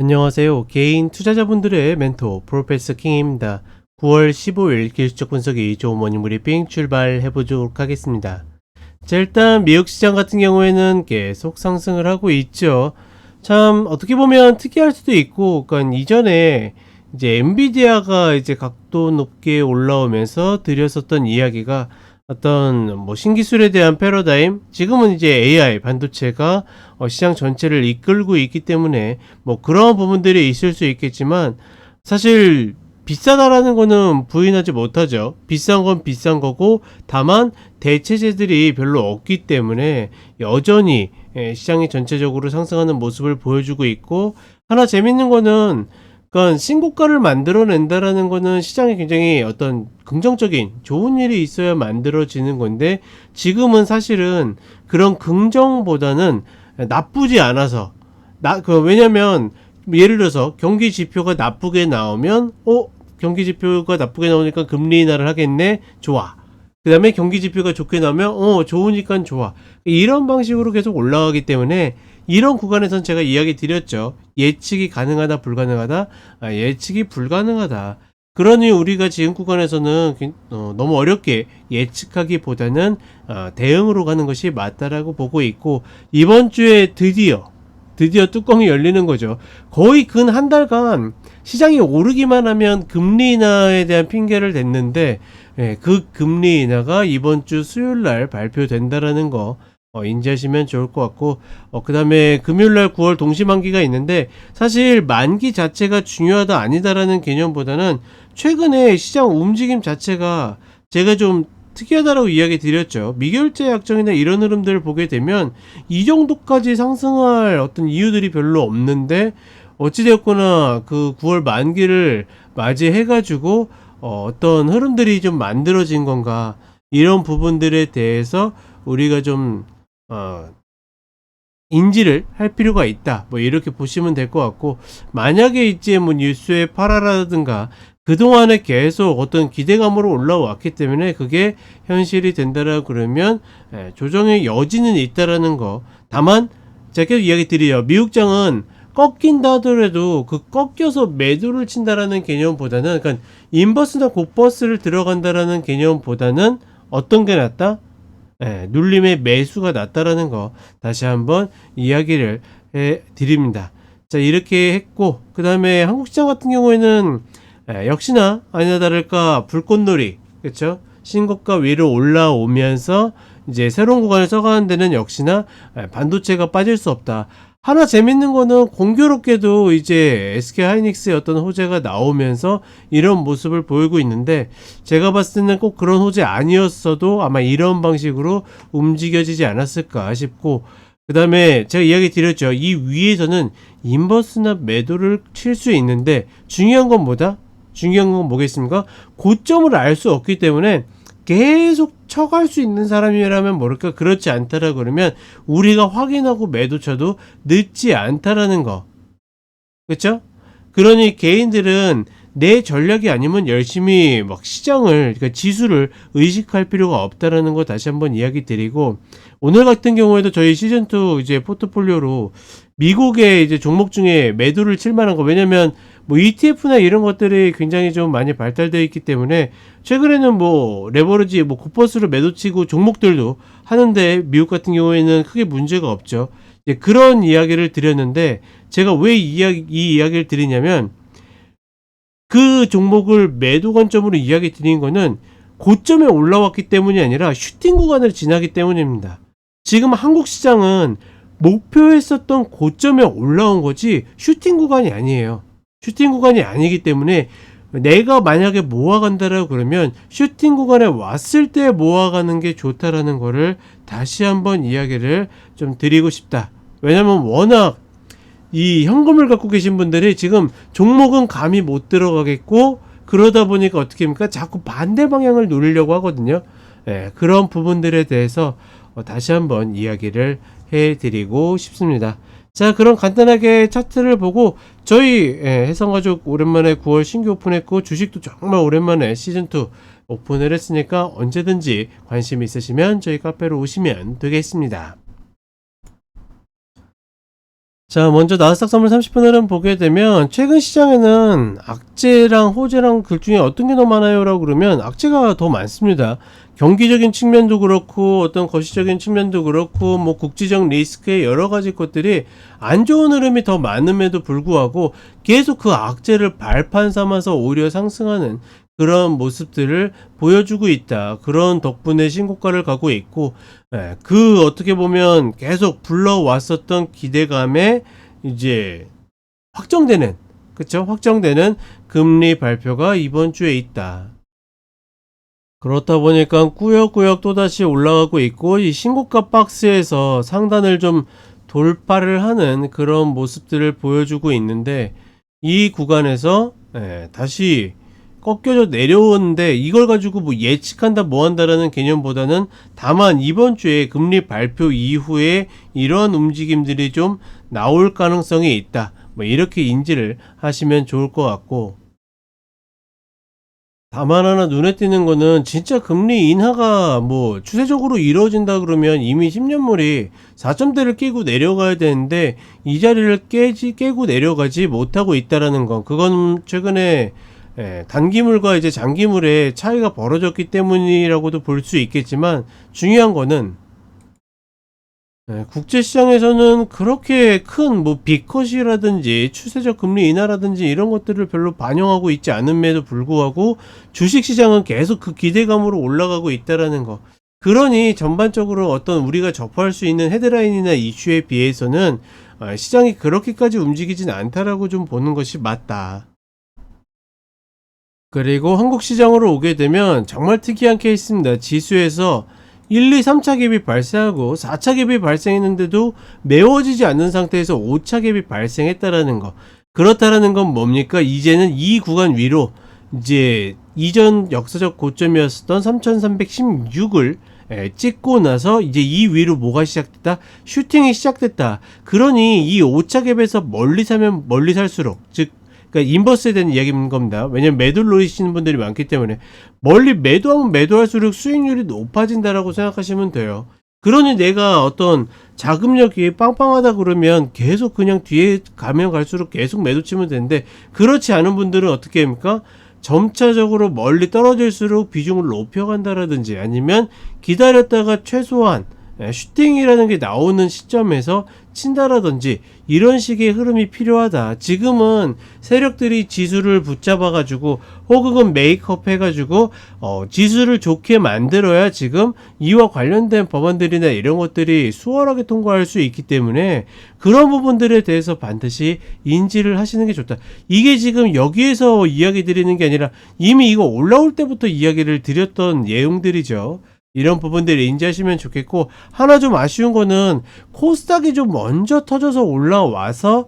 안녕하세요. 개인 투자자분들의 멘토 프로페서 킹입니다. 9월 15일 기술적 분석이 좋은 모닝 브리핑 출발해보도록 하겠습니다. 자, 일단 미국 시장 같은 경우에는 계속 상승을 하고 있죠. 참 어떻게 보면 특이할 수도 있고, 그러니까 이전에 이제 엔비디아가 이제 각도 높게 올라오면서 드렸었던 이야기가 어떤 뭐 신기술에 대한 패러다임, 지금은 이제 AI 반도체가 시장 전체를 이끌고 있기 때문에 뭐 그런 부분들이 있을 수 있겠지만, 사실 비싸다라는 거는 부인하지 못하죠. 비싼 건 비싼 거고, 다만 대체재들이 별로 없기 때문에 여전히 시장이 전체적으로 상승하는 모습을 보여주고 있고, 하나 재밌는 거는, 그러니까 신고가를 만들어낸다라는 거는 시장에 굉장히 어떤 긍정적인 좋은 일이 있어야 만들어지는 건데, 지금은 사실은 그런 긍정보다는 나쁘지 않아서, 왜냐면 예를 들어서 경기 지표가 나쁘게 나오면 경기 지표가 나쁘게 나오니까 금리 인하를 하겠네, 좋아. 그 다음에 경기 지표가 좋게 나오면 좋으니까 좋아. 이런 방식으로 계속 올라가기 때문에, 이런 구간에선 제가 이야기 드렸죠. 예측이 가능하다, 불가능하다. 예측이 불가능하다. 그러니 우리가 지금 구간에서는 너무 어렵게 예측하기보다는 대응으로 가는 것이 맞다라고 보고 있고, 이번 주에 드디어 뚜껑이 열리는 거죠. 거의 근 한 달간 시장이 오르기만 하면 금리 인하에 대한 핑계를 댔는데, 그 금리 인하가 이번 주 수요일 날 발표된다라는 거 인지하시면 좋을 것 같고, 그 다음에 금요일날 9월 동시만기가 있는데, 사실 만기 자체가 중요하다 아니다라는 개념보다는 최근에 시장 움직임 자체가 제가 좀 특이하다라고 이야기 드렸죠. 미결제 약정이나 이런 흐름들을 보게 되면 이 정도까지 상승할 어떤 이유들이 별로 없는데, 어찌되었거나 그 9월 만기를 맞이해가지고 어떤 흐름들이 좀 만들어진 건가, 이런 부분들에 대해서 우리가 좀 인지를 할 필요가 있다, 뭐 이렇게 보시면 될 것 같고, 만약에 이제 뭐 뉴스에 팔아라든가 그동안에 계속 어떤 기대감으로 올라왔기 때문에 그게 현실이 된다라 그러면 조정의 여지는 있다라는 거. 다만 제가 계속 이야기 드려요. 미국장은 꺾인다 하더라도 그 꺾여서 매도를 친다라는 개념보다는, 그러니까 인버스나 곧버스를 들어간다라는 개념보다는 어떤 게 낫다? 눌림의 매수가 낫다라는 거 다시 한번 이야기를 해 드립니다. 자, 이렇게 했고, 그 다음에 한국 시장 같은 경우에는 역시나 아니나 다를까 불꽃놀이, 그쵸? 신고가 위로 올라오면서 이제 새로운 구간을 써가는 데는 역시나 반도체가 빠질 수 없다. 하나 재밌는 거는 공교롭게도 이제 SK 하이닉스의 어떤 호재가 나오면서 이런 모습을 보이고 있는데, 제가 봤을 때는 꼭 그런 호재 아니었어도 아마 이런 방식으로 움직여지지 않았을까 싶고, 그 다음에 제가 이야기 드렸죠. 이 위에서는 인버스나 매도를 칠 수 있는데, 중요한 건 뭐다? 중요한 건 뭐겠습니까? 고점을 알 수 없기 때문에 계속 쳐갈 수 있는 사람이라면 모를까, 그렇지 않다라 그러면 우리가 확인하고 매도 쳐도 늦지 않다라는 거, 그렇죠? 그러니 개인들은 내 전략이 아니면 열심히 막 시장을, 그러니까 지수를 의식할 필요가 없다라는 거 다시 한번 이야기 드리고, 오늘 같은 경우에도 저희 시즌2 이제 포트폴리오로 미국의 이제 종목 중에 매도를 칠 만한 거, 왜냐면 뭐 ETF나 이런 것들이 굉장히 좀 많이 발달되어 있기 때문에 최근에는 뭐 레버리지, 뭐 곧버스로 매도치고 종목들도 하는데, 미국 같은 경우에는 크게 문제가 없죠. 이제 그런 이야기를 드렸는데, 제가 왜 이 이야기를 드리냐면, 그 종목을 매도 관점으로 이야기 드린 거는 고점에 올라왔기 때문이 아니라 슈팅 구간을 지나기 때문입니다. 지금 한국 시장은 목표했었던 고점에 올라온 거지 슈팅 구간이 아니에요. 슈팅 구간이 아니기 때문에 내가 만약에 모아간다라고 그러면 슈팅 구간에 왔을 때 모아가는 게 좋다라는 거를 다시 한번 이야기를 좀 드리고 싶다. 왜냐면 워낙 이 현금을 갖고 계신 분들이 지금 종목은 감이 못 들어가겠고, 그러다 보니까 어떻게 합니까? 자꾸 반대 방향을 노리려고 하거든요. 그런 부분들에 대해서 다시 한번 이야기를 해드리고 싶습니다. 자, 그럼 간단하게 차트를 보고, 저희 해성가족 오랜만에 9월 신규 오픈했고, 주식도 정말 오랜만에 시즌2 오픈을 했으니까 언제든지 관심 있으시면 저희 카페로 오시면 되겠습니다. 자, 먼저 나스닥 선물 30분 흐름 보게 되면 최근 시장에는 악재랑 호재랑 둘 중에 어떤 게 더 많아요? 라고 그러면 악재가 더 많습니다. 경기적인 측면도 그렇고 어떤 거시적인 측면도 그렇고 뭐 국지적 리스크의 여러 가지 것들이 안 좋은 흐름이 더 많음에도 불구하고 계속 그 악재를 발판 삼아서 오히려 상승하는 그런 모습들을 보여주고 있다. 그런 덕분에 신고가를 가고 있고, 그 어떻게 보면 계속 불러왔었던 기대감에 이제 확정되는, 그쵸? 확정되는 금리 발표가 이번 주에 있다. 그렇다 보니까 꾸역꾸역 또다시 올라가고 있고, 이 신고가 박스에서 상단을 좀 돌파를 하는 그런 모습들을 보여주고 있는데, 이 구간에서 다시 꺾여져 내려오는데, 이걸 가지고 뭐 예측한다 뭐 한다라는 개념보다는 다만 이번 주에 금리 발표 이후에 이런 움직임들이 좀 나올 가능성이 있다, 뭐 이렇게 인지를 하시면 좋을 것 같고, 다만 하나 눈에 띄는 거는 진짜 금리 인하가 뭐 추세적으로 이루어진다 그러면 이미 10년물이 4점대를 깨고 내려가야 되는데 이 자리를 깨고 내려가지 못하고 있다라는 거. 그건 최근에 단기물과 이제 장기물의 차이가 벌어졌기 때문이라고도 볼 수 있겠지만, 중요한 거는 국제시장에서는 그렇게 큰 뭐 빅컷이라든지 추세적 금리 인하라든지 이런 것들을 별로 반영하고 있지 않음에도 불구하고 주식시장은 계속 그 기대감으로 올라가고 있다라는 거. 그러니 전반적으로 어떤 우리가 접할 수 있는 헤드라인이나 이슈에 비해서는 시장이 그렇게까지 움직이진 않다라고 좀 보는 것이 맞다. 그리고 한국 시장으로 오게 되면 정말 특이한 케이스입니다. 지수에서 1, 2, 3차 갭이 발생하고 4차 갭이 발생했는데도 메워지지 않는 상태에서 5차 갭이 발생했다라는 거. 그렇다라는 건 뭡니까? 이제는 이 구간 위로 이제 이전 역사적 고점이었던 3316을 찍고 나서 이제 이 위로 뭐가 시작됐다? 슈팅이 시작됐다. 그러니 이 5차 갭에서 멀리 사면 멀리 살수록, 즉 그러니까 인버스에 대한 이야기인 겁니다. 왜냐면 매도를 노리시는 분들이 많기 때문에 멀리 매도하면 매도할수록 수익률이 높아진다라고 생각하시면 돼요. 그러니 내가 어떤 자금력이 빵빵하다 그러면 계속 그냥 뒤에 가면 갈수록 계속 매도 치면 되는데, 그렇지 않은 분들은 어떻게 합니까? 점차적으로 멀리 떨어질수록 비중을 높여간다라든지 아니면 기다렸다가 최소한 슈팅이라는 게 나오는 시점에서 친다라든지 이런 식의 흐름이 필요하다. 지금은 세력들이 지수를 붙잡아 가지고 혹은 메이크업 해 가지고 지수를 좋게 만들어야 지금 이와 관련된 법안들이나 이런 것들이 수월하게 통과할 수 있기 때문에 그런 부분들에 대해서 반드시 인지를 하시는 게 좋다. 이게 지금 여기에서 이야기 드리는 게 아니라 이미 이거 올라올 때부터 이야기를 드렸던 내용들이죠. 이런 부분들을 인지하시면 좋겠고, 하나 좀 아쉬운 거는 코스닥이 좀 먼저 터져서 올라와서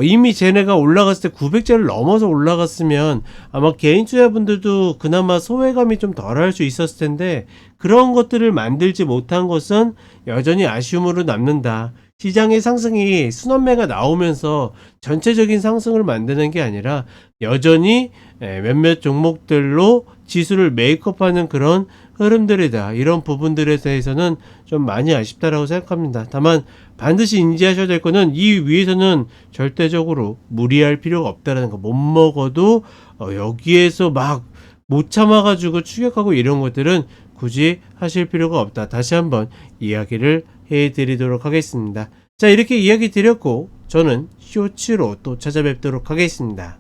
이미 쟤네가 올라갔을 때 900자를 넘어서 올라갔으면 아마 개인 투자분들도 그나마 소외감이 좀 덜할 수 있었을 텐데, 그런 것들을 만들지 못한 것은 여전히 아쉬움으로 남는다. 시장의 상승이 순환매가 나오면서 전체적인 상승을 만드는 게 아니라 여전히 몇몇 종목들로 지수를 메이크업하는 그런 흐름들이다. 이런 부분들에 대해서는 좀 많이 아쉽다라고 생각합니다. 다만 반드시 인지하셔야 될 거는 이 위에서는 절대적으로 무리할 필요가 없다라는 거. 못 먹어도 여기에서 막 못 참아가지고 추격하고 이런 것들은 굳이 하실 필요가 없다. 다시 한번 이야기를 해드리도록 하겠습니다. 자, 이렇게 이야기 드렸고 저는 쇼츠로 또 찾아뵙도록 하겠습니다.